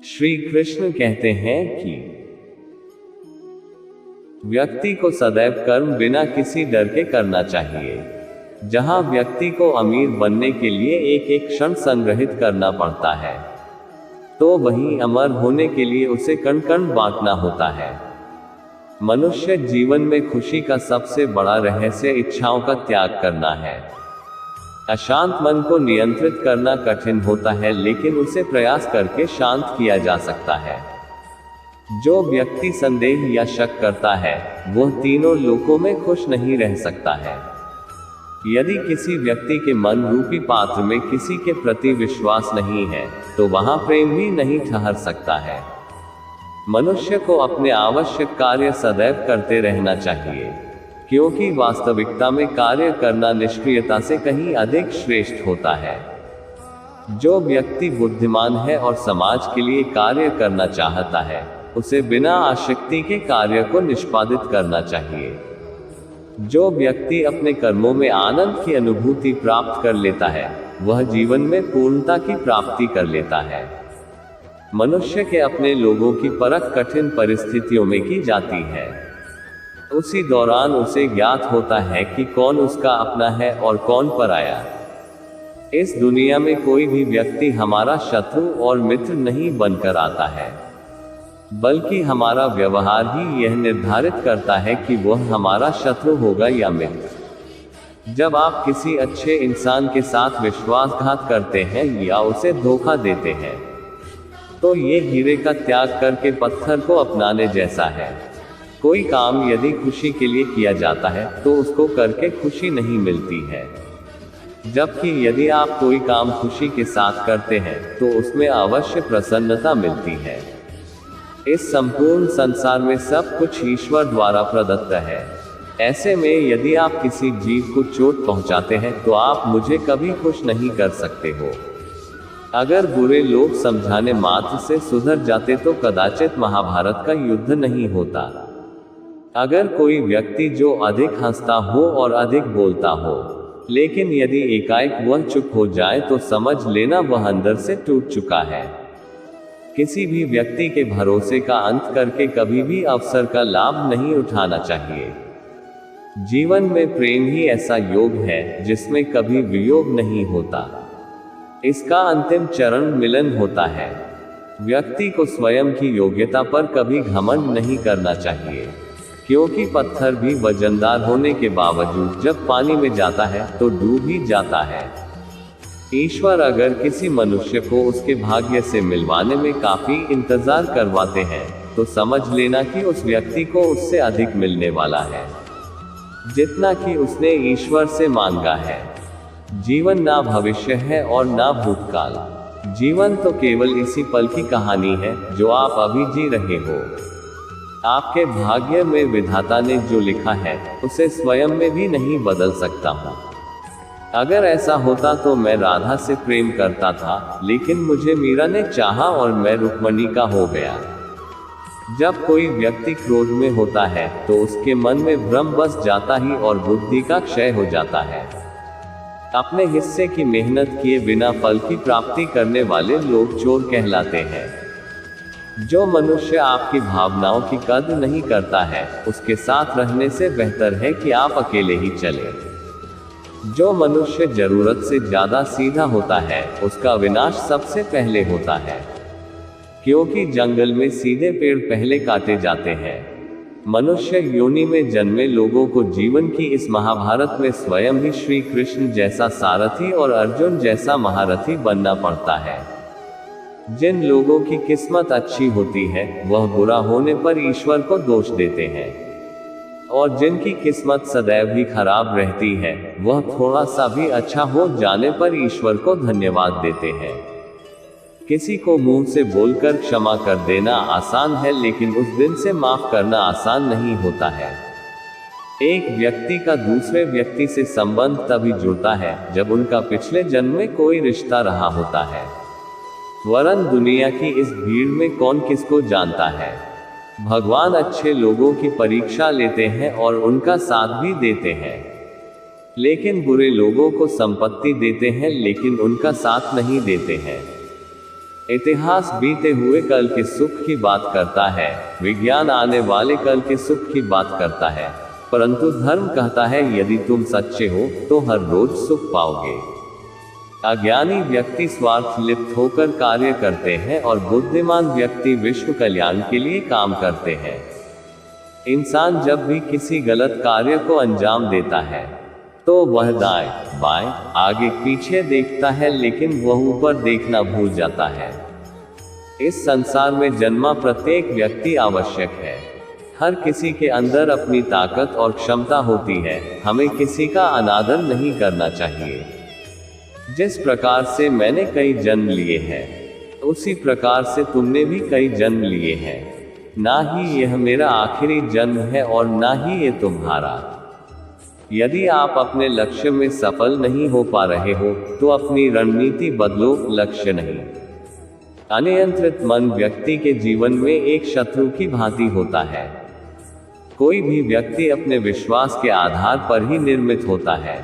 श्री कृष्ण कहते हैं कि व्यक्ति को सदैव कर्म बिना किसी डर के करना चाहिए। जहां व्यक्ति को अमीर बनने के लिए एक एक क्षण संग्रहित करना पड़ता है, तो वहीं अमर होने के लिए उसे कण कण बांटना होता है। मनुष्य जीवन में खुशी का सबसे बड़ा रहस्य इच्छाओं का त्याग करना है। अशांत मन को नियंत्रित करना कठिन होता है, लेकिन उसे प्रयास करके शांत किया जा सकता है। जो व्यक्ति संदेह या शक करता है, वह तीनों लोकों में खुश नहीं रह सकता है। यदि किसी व्यक्ति के मन रूपी पात्र में किसी के प्रति विश्वास नहीं है, तो वहां प्रेम भी नहीं ठहर सकता है। मनुष्य को अपने आवश्यक कार्य सदैव करते रहना चाहिए, क्योंकि वास्तविकता में कार्य करना निष्क्रियता से कहीं अधिक श्रेष्ठ होता है। जो व्यक्ति बुद्धिमान है और समाज के लिए कार्य करना चाहता है, उसे बिना आसक्ति के कार्य को निष्पादित करना चाहिए। जो व्यक्ति अपने कर्मों में आनंद की अनुभूति प्राप्त कर लेता है, वह जीवन में पूर्णता की प्राप्ति कर लेता है। मनुष्य के अपने लोगों की परख कठिन परिस्थितियों में की जाती है। उसी दौरान उसे ज्ञात होता है कि कौन उसका अपना है और कौन पराया। इस दुनिया में कोई भी व्यक्ति हमारा शत्रु और मित्र नहीं बनकर आता है, बल्कि हमारा व्यवहार ही यह निर्धारित करता है कि वह हमारा शत्रु होगा या मित्र। जब आप किसी अच्छे इंसान के साथ विश्वासघात करते हैं या उसे धोखा देते हैं, तो ये हीरे का त्याग करके पत्थर को अपनाने जैसा है। कोई काम यदि खुशी के लिए किया जाता है, तो उसको करके खुशी नहीं मिलती है, जबकि यदि आप कोई काम खुशी के साथ करते हैं, तो उसमें अवश्य प्रसन्नता मिलती है। इस संपूर्ण संसार में सब कुछ ईश्वर द्वारा प्रदत्त है। ऐसे में यदि आप किसी जीव को चोट पहुंचाते हैं, तो आप मुझे कभी खुश नहीं कर सकते हो। अगर बुरे लोग समझाने मात्र से सुधर जाते, तो कदाचित महाभारत का युद्ध नहीं होता। अगर कोई व्यक्ति जो अधिक हंसता हो और अधिक बोलता हो, लेकिन यदि एकाएक वह चुप हो जाए, तो समझ लेना वह अंदर से टूट चुका है। किसी भी व्यक्ति के भरोसे का अंत करके कभी भी अवसर का लाभ नहीं उठाना चाहिए। जीवन में प्रेम ही ऐसा योग है जिसमें कभी वियोग नहीं होता। इसका अंतिम चरण मिलन होता है। व्यक्ति को स्वयं की योग्यता पर कभी घमंड नहीं करना चाहिए, क्योंकि पत्थर भी वजनदार होने के बावजूद जब पानी में जाता है तो डूब ही जाता है। ईश्वर अगर किसी मनुष्य को उसके भाग्य से मिलवाने में काफी इंतजार करवाते हैं, तो समझ लेना कि उस व्यक्ति को उससे अधिक मिलने वाला है, जितना कि उसने ईश्वर से मांगा है। जीवन ना भविष्य है और ना भूतकाल। जीवन तो केवल इसी पल की कहानी है जो आप अभी जी रहे हो। आपके भाग्य में विधाता ने जो लिखा है, उसे स्वयं में भी नहीं बदल सकता हूँ। अगर ऐसा होता तो मैं राधा से प्रेम करता था, लेकिन मुझे मीरा ने चाहा और मैं रुक्मणी का हो गया। जब कोई व्यक्ति क्रोध में होता है, तो उसके मन में भ्रम बस जाता ही और बुद्धि का क्षय हो जाता है। अपने हिस्से की मेहनत किए बिना फल की प्राप्ति करने वाले लोग चोर कहलाते हैं। जो मनुष्य आपकी भावनाओं की कद्र नहीं करता है, उसके साथ रहने से बेहतर है कि आप अकेले ही चलें। जो मनुष्य जरूरत से ज्यादा सीधा होता है, उसका विनाश सबसे पहले होता है, क्योंकि जंगल में सीधे पेड़ पहले काटे जाते हैं। मनुष्य योनि में जन्मे लोगों को जीवन की इस महाभारत में स्वयं ही श्री कृष्ण जैसा सारथी और अर्जुन जैसा महारथी बनना पड़ता है। जिन लोगों की किस्मत अच्छी होती है, वह बुरा होने पर ईश्वर को दोष देते हैं, और जिनकी किस्मत सदैव ही खराब रहती है, वह थोड़ा सा भी अच्छा हो जाने पर ईश्वर को धन्यवाद देते हैं। किसी को मुंह से बोलकर क्षमा कर देना आसान है, लेकिन उस दिन से माफ करना आसान नहीं होता है। एक व्यक्ति का दूसरे व्यक्ति से संबंध तभी जुड़ता है जब उनका पिछले जन्म में कोई रिश्ता रहा होता है, वरन दुनिया की इस भीड़ में कौन किसको जानता है। भगवान अच्छे लोगों की परीक्षा लेते हैं और उनका साथ भी देते हैं, लेकिन बुरे लोगों को संपत्ति देते हैं लेकिन उनका साथ नहीं देते हैं। इतिहास बीते हुए कल के सुख की बात करता है, विज्ञान आने वाले कल के सुख की बात करता है, परंतु धर्म कहता है यदि तुम सच्चे हो तो हर रोज सुख पाओगे। अज्ञानी व्यक्ति स्वार्थ लिप्त होकर कार्य करते हैं और बुद्धिमान व्यक्ति विश्व कल्याण के लिए काम करते हैं। इंसान जब भी किसी गलत कार्य को अंजाम देता है तो वह दाएं, बाएं, आगे पीछे देखता है, लेकिन वह ऊपर देखना भूल जाता है। इस संसार में जन्मा प्रत्येक व्यक्ति आवश्यक है। हर किसी के अंदर अपनी ताकत और क्षमता होती है, हमें किसी का अनादर नहीं करना चाहिए। जिस प्रकार से मैंने कई जन्म लिए हैं, उसी प्रकार से तुमने भी कई जन्म लिए हैं। ना ही यह मेरा आखिरी जन्म है और ना ही ये तुम्हारा। यदि आप अपने लक्ष्य में सफल नहीं हो पा रहे हो तो अपनी रणनीति बदलो, लक्ष्य नहीं। अनियंत्रित मन व्यक्ति के जीवन में एक शत्रु की भांति होता है। कोई भी व्यक्ति अपने विश्वास के आधार पर ही निर्मित होता है।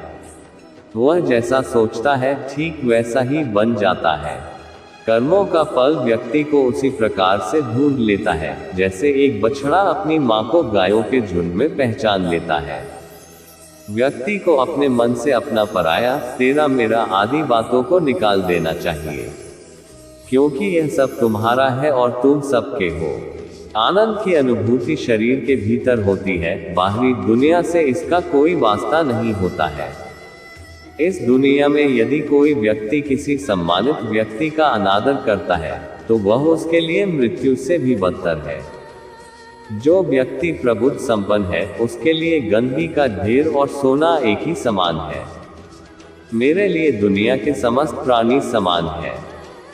वह जैसा सोचता है ठीक वैसा ही बन जाता है। कर्मों का फल व्यक्ति को उसी प्रकार से ढूंढ लेता है जैसे एक बछड़ा अपनी मां को गायों के झुंड में पहचान लेता है। व्यक्ति को अपने मन से अपना पराया, तेरा मेरा आदि बातों को निकाल देना चाहिए, क्योंकि यह सब तुम्हारा है और तुम सबके हो। आनंद की अनुभूति शरीर के भीतर होती है, बाहरी दुनिया से इसका कोई वास्ता नहीं होता है। इस दुनिया में यदि कोई व्यक्ति किसी सम्मानित व्यक्ति का अनादर करता है तो वह उसके लिए मृत्यु से भी बदतर है। जो व्यक्ति प्रबुद्ध संपन्न है उसके लिए गंदगी का ढेर और सोना एक ही समान है। मेरे लिए दुनिया के समस्त प्राणी समान है,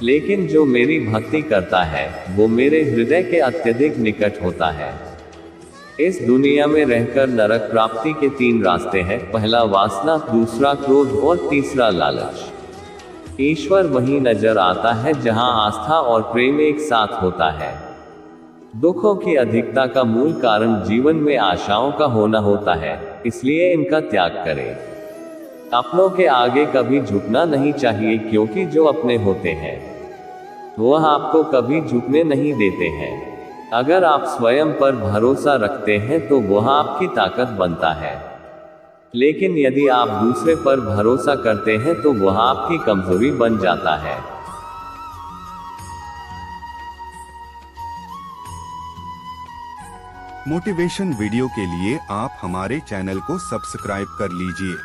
लेकिन जो मेरी भक्ति करता है वो मेरे हृदय के अत्यधिक निकट होता है। इस दुनिया में रहकर नरक प्राप्ति के 3 रास्ते हैं। पहला वासना, दूसरा क्रोध और तीसरा लालच। ईश्वर वहीं नजर आता है जहां आस्था और प्रेम एक साथ होता है। दुखों की अधिकता का मूल कारण जीवन में आशाओं का होना होता है, इसलिए इनका त्याग करें। अपनों के आगे कभी झुकना नहीं चाहिए, क्योंकि जो अपने होते हैं वह आपको कभी झुकने नहीं देते हैं। अगर आप स्वयं पर भरोसा रखते हैं तो वह आपकी ताकत बनता है, लेकिन यदि आप दूसरे पर भरोसा करते हैं तो वह आपकी कमजोरी बन जाता है। मोटिवेशन वीडियो के लिए आप हमारे चैनल को सब्सक्राइब कर लीजिए।